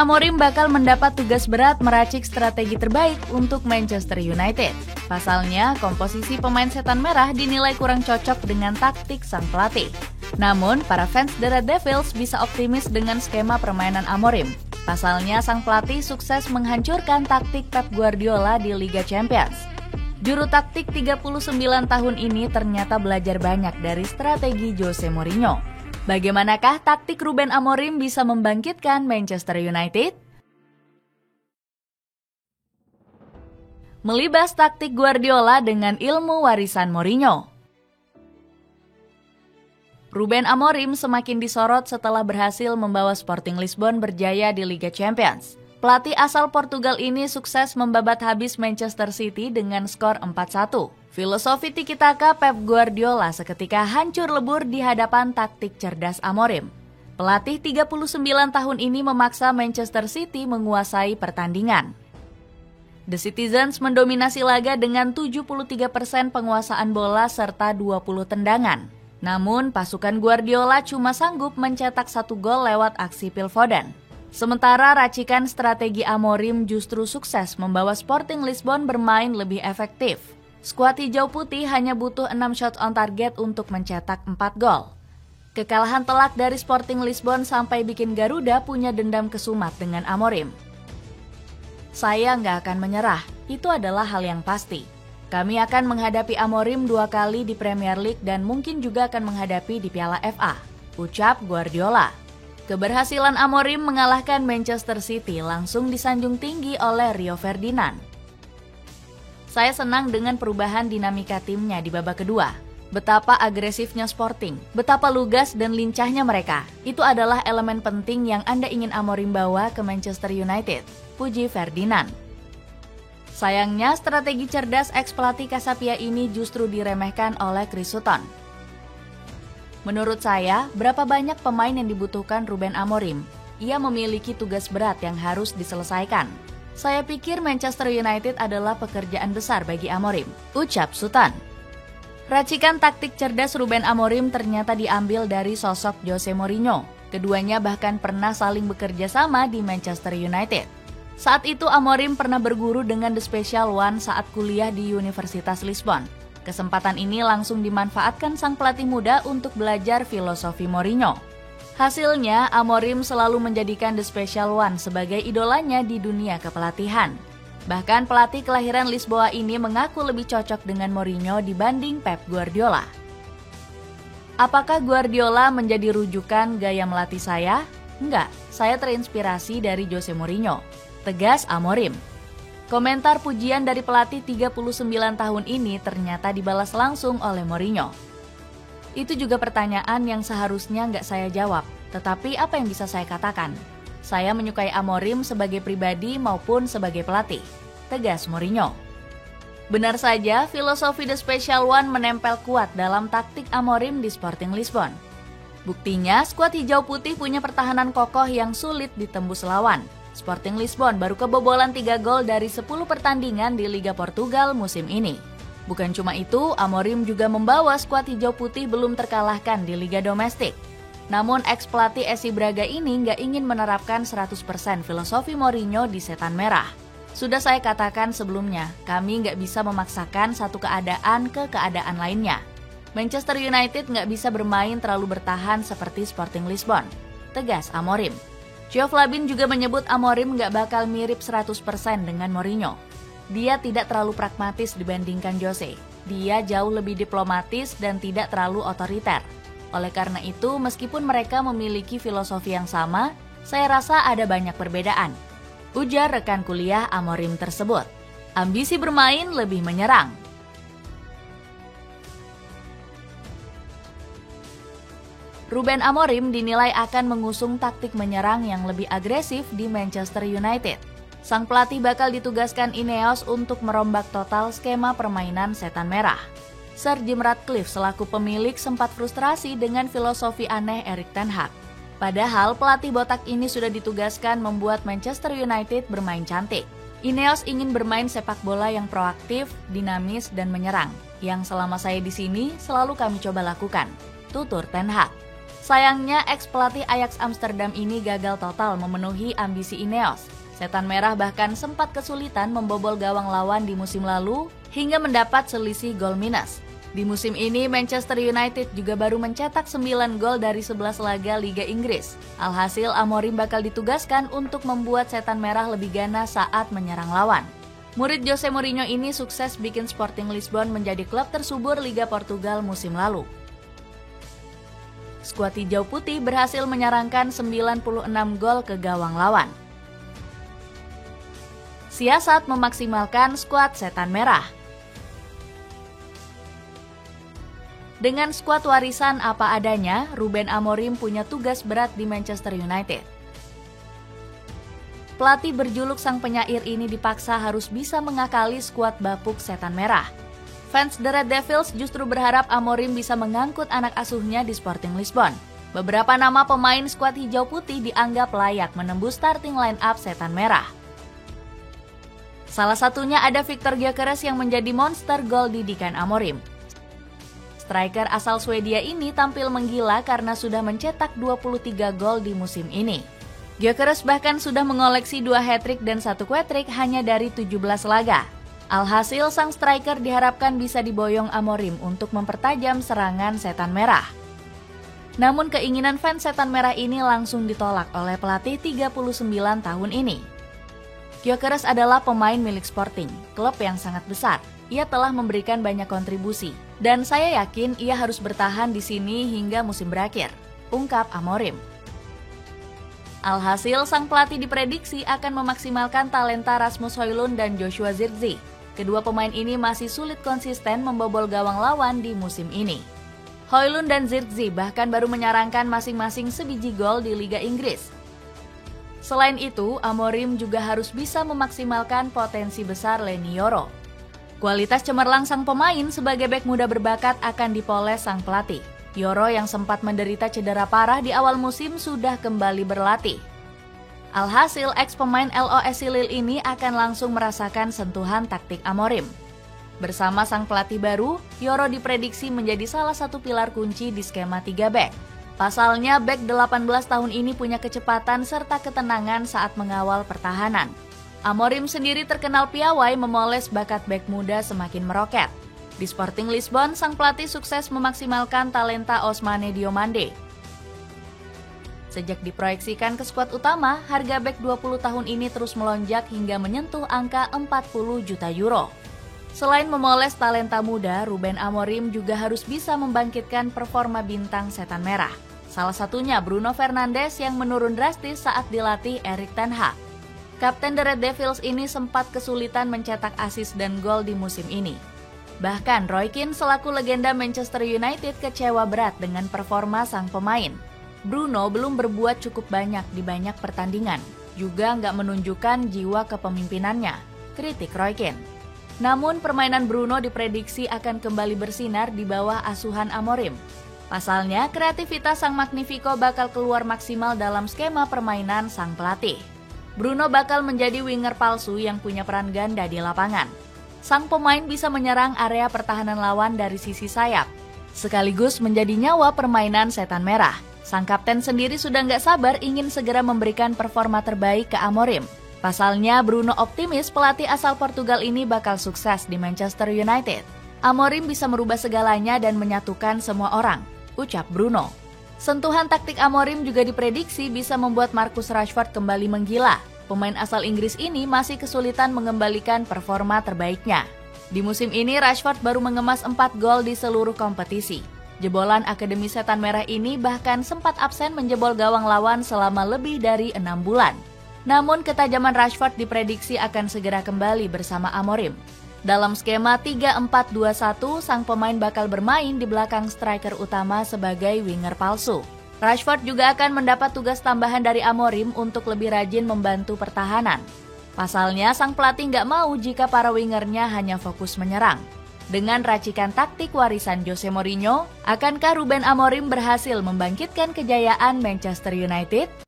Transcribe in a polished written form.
Amorim bakal mendapat tugas berat meracik strategi terbaik untuk Manchester United. Pasalnya, komposisi pemain setan merah dinilai kurang cocok dengan taktik sang pelatih. Namun, para fans The Red Devils bisa optimis dengan skema permainan Amorim. Pasalnya, sang pelatih sukses menghancurkan taktik Pep Guardiola di Liga Champions. Juru taktik 39 tahun ini ternyata belajar banyak dari strategi Jose Mourinho. Bagaimanakah taktik Ruben Amorim bisa membangkitkan Manchester United? Melibas taktik Guardiola dengan ilmu warisan Mourinho. Ruben Amorim semakin disorot setelah berhasil membawa Sporting Lisbon berjaya di Liga Champions. Pelatih asal Portugal ini sukses membabat habis Manchester City dengan skor 4-1. Filosofi tiki-taka Pep Guardiola seketika hancur lebur di hadapan taktik cerdas Amorim. Pelatih 39 tahun ini memaksa Manchester City menguasai pertandingan. The Citizens mendominasi laga dengan 73% penguasaan bola serta 20 tendangan. Namun, pasukan Guardiola cuma sanggup mencetak 1 gol lewat aksi Phil Foden. Sementara racikan strategi Amorim justru sukses membawa Sporting Lisbon bermain lebih efektif. Skuad hijau putih hanya butuh 6 shot on target untuk mencetak 4 gol. Kekalahan telak dari Sporting Lisbon sampai bikin Garuda punya dendam kesumat dengan Amorim. Saya nggak akan menyerah, itu adalah hal yang pasti. Kami akan menghadapi Amorim 2 kali di Premier League dan mungkin juga akan menghadapi di Piala FA, ucap Guardiola. Keberhasilan Amorim mengalahkan Manchester City langsung disanjung tinggi oleh Rio Ferdinand. Saya senang dengan perubahan dinamika timnya di babak kedua. Betapa agresifnya Sporting, betapa lugas dan lincahnya mereka. Itu adalah elemen penting yang Anda ingin Amorim bawa ke Manchester United, puji Ferdinand. Sayangnya, strategi cerdas ex-pelatih Casapia ini justru diremehkan oleh Chris Sutton. Menurut saya, berapa banyak pemain yang dibutuhkan Ruben Amorim? Ia memiliki tugas berat yang harus diselesaikan. Saya pikir Manchester United adalah pekerjaan besar bagi Amorim, ucap Sutton. Racikan taktik cerdas Ruben Amorim ternyata diambil dari sosok Jose Mourinho. Keduanya bahkan pernah saling bekerja sama di Manchester United. Saat itu Amorim pernah berguru dengan The Special One saat kuliah di Universitas Lisbon. Kesempatan ini langsung dimanfaatkan sang pelatih muda untuk belajar filosofi Mourinho. Hasilnya, Amorim selalu menjadikan The Special One sebagai idolanya di dunia kepelatihan. Bahkan pelatih kelahiran Lisboa ini mengaku lebih cocok dengan Mourinho dibanding Pep Guardiola. Apakah Guardiola menjadi rujukan gaya melatih saya? Enggak, saya terinspirasi dari Jose Mourinho, tegas Amorim. Komentar pujian dari pelatih 39 tahun ini ternyata dibalas langsung oleh Mourinho. Itu juga pertanyaan yang seharusnya nggak saya jawab, tetapi apa yang bisa saya katakan? Saya menyukai Amorim sebagai pribadi maupun sebagai pelatih, tegas Mourinho. Benar saja, filosofi The Special One menempel kuat dalam taktik Amorim di Sporting Lisbon. Buktinya, skuad hijau putih punya pertahanan kokoh yang sulit ditembus lawan. Sporting Lisbon baru kebobolan 3 gol dari 10 pertandingan di Liga Portugal musim ini. Bukan cuma itu, Amorim juga membawa skuad hijau putih belum terkalahkan di Liga Domestik. Namun ex-pelatih SC Braga ini nggak ingin menerapkan 100% filosofi Mourinho di setan merah. Sudah saya katakan sebelumnya, kami nggak bisa memaksakan satu keadaan ke keadaan lainnya. Manchester United nggak bisa bermain terlalu bertahan seperti Sporting Lisbon, tegas Amorim. Geoff Labin juga menyebut Amorim nggak bakal mirip 100% dengan Mourinho. Dia tidak terlalu pragmatis dibandingkan Jose. Dia jauh lebih diplomatis dan tidak terlalu otoriter. Oleh karena itu, meskipun mereka memiliki filosofi yang sama, saya rasa ada banyak perbedaan, ujar rekan kuliah Amorim tersebut. Ambisi bermain lebih menyerang. Ruben Amorim dinilai akan mengusung taktik menyerang yang lebih agresif di Manchester United. Sang pelatih bakal ditugaskan Ineos untuk merombak total skema permainan setan merah. Sir Jim Ratcliffe selaku pemilik sempat frustrasi dengan filosofi aneh Erik ten Hag. Padahal pelatih botak ini sudah ditugaskan membuat Manchester United bermain cantik. Ineos ingin bermain sepak bola yang proaktif, dinamis, dan menyerang, yang selama saya di sini selalu kami coba lakukan, tutur ten Hag. Sayangnya, ex-pelatih Ajax Amsterdam ini gagal total memenuhi ambisi Ineos. Setan Merah bahkan sempat kesulitan membobol gawang lawan di musim lalu hingga mendapat selisih gol minus. Di musim ini, Manchester United juga baru mencetak 9 gol dari 11 laga Liga Inggris. Alhasil, Amorim bakal ditugaskan untuk membuat Setan Merah lebih ganas saat menyerang lawan. Murid Jose Mourinho ini sukses bikin Sporting Lisbon menjadi klub tersubur Liga Portugal musim lalu. Skuad Hijau Putih berhasil menyarangkan 96 gol ke gawang lawan. Siasat memaksimalkan skuad Setan Merah. Dengan skuad warisan apa adanya, Ruben Amorim punya tugas berat di Manchester United. Pelatih berjuluk sang penyair ini dipaksa harus bisa mengakali skuad bapuk Setan Merah. Fans The Red Devils justru berharap Amorim bisa mengangkut anak asuhnya di Sporting Lisbon. Beberapa nama pemain skuad Hijau Putih dianggap layak menembus starting line-up Setan Merah. Salah satunya ada Victor Gyökeres yang menjadi monster gol didikan Amorim. Striker asal Swedia ini tampil menggila karena sudah mencetak 23 gol di musim ini. Gyökeres bahkan sudah mengoleksi 2 hat-trick dan 1 quad-trick hanya dari 17 laga. Alhasil, sang striker diharapkan bisa diboyong Amorim untuk mempertajam serangan Setan Merah. Namun keinginan fans Setan Merah ini langsung ditolak oleh pelatih 39 tahun ini. Gyökeres adalah pemain milik Sporting, klub yang sangat besar. Ia telah memberikan banyak kontribusi, dan saya yakin ia harus bertahan di sini hingga musim berakhir, ungkap Amorim. Alhasil, sang pelatih diprediksi akan memaksimalkan talenta Rasmus Højlund dan Joshua Zirkzee. Kedua pemain ini masih sulit konsisten membobol gawang lawan di musim ini. Højlund dan Zirkzee bahkan baru menyarangkan masing-masing sebiji gol di Liga Inggris. Selain itu, Amorim juga harus bisa memaksimalkan potensi besar Leny Yoro. Kualitas cemerlang sang pemain sebagai bek muda berbakat akan dipoles sang pelatih. Yoro yang sempat menderita cedera parah di awal musim sudah kembali berlatih. Alhasil, ex-pemain LOSC Lille ini akan langsung merasakan sentuhan taktik Amorim. Bersama sang pelatih baru, Yoro diprediksi menjadi salah satu pilar kunci di skema 3 bek. Pasalnya, bek 18 tahun ini punya kecepatan serta ketenangan saat mengawal pertahanan. Amorim sendiri terkenal piawai memoles bakat bek muda semakin meroket. Di Sporting Lisbon, sang pelatih sukses memaksimalkan talenta Ousmane Diomande. Sejak diproyeksikan ke skuad utama, harga bek 20 tahun ini terus melonjak hingga menyentuh angka 40 juta euro. Selain memoles talenta muda, Ruben Amorim juga harus bisa membangkitkan performa bintang Setan Merah. Salah satunya Bruno Fernandes yang menurun drastis saat dilatih Erik ten Hag. Kapten The Red Devils ini sempat kesulitan mencetak assist dan gol di musim ini. Bahkan Roy Keane selaku legenda Manchester United kecewa berat dengan performa sang pemain. Bruno belum berbuat cukup banyak di banyak pertandingan, juga nggak menunjukkan jiwa kepemimpinannya, kritik Roy Keane. Namun permainan Bruno diprediksi akan kembali bersinar di bawah asuhan Amorim. Pasalnya, kreativitas sang Magnifico bakal keluar maksimal dalam skema permainan sang pelatih. Bruno bakal menjadi winger palsu yang punya peran ganda di lapangan. Sang pemain bisa menyerang area pertahanan lawan dari sisi sayap, sekaligus menjadi nyawa permainan Setan Merah. Sang kapten sendiri sudah nggak sabar ingin segera memberikan performa terbaik ke Amorim. Pasalnya, Bruno optimis pelatih asal Portugal ini bakal sukses di Manchester United. Amorim bisa merubah segalanya dan menyatukan semua orang, ucap Bruno. Sentuhan taktik Amorim juga diprediksi bisa membuat Marcus Rashford kembali menggila. Pemain asal Inggris ini masih kesulitan mengembalikan performa terbaiknya. Di musim ini, Rashford baru mengemas 4 gol di seluruh kompetisi. Jebolan Akademi Setan Merah ini bahkan sempat absen menjebol gawang lawan selama lebih dari 6 bulan. Namun ketajaman Rashford diprediksi akan segera kembali bersama Amorim. Dalam skema 3-4-2-1, sang pemain bakal bermain di belakang striker utama sebagai winger palsu. Rashford juga akan mendapat tugas tambahan dari Amorim untuk lebih rajin membantu pertahanan. Pasalnya, sang pelatih nggak mau jika para wingernya hanya fokus menyerang. Dengan racikan taktik warisan Jose Mourinho, akankah Ruben Amorim berhasil membangkitkan kejayaan Manchester United?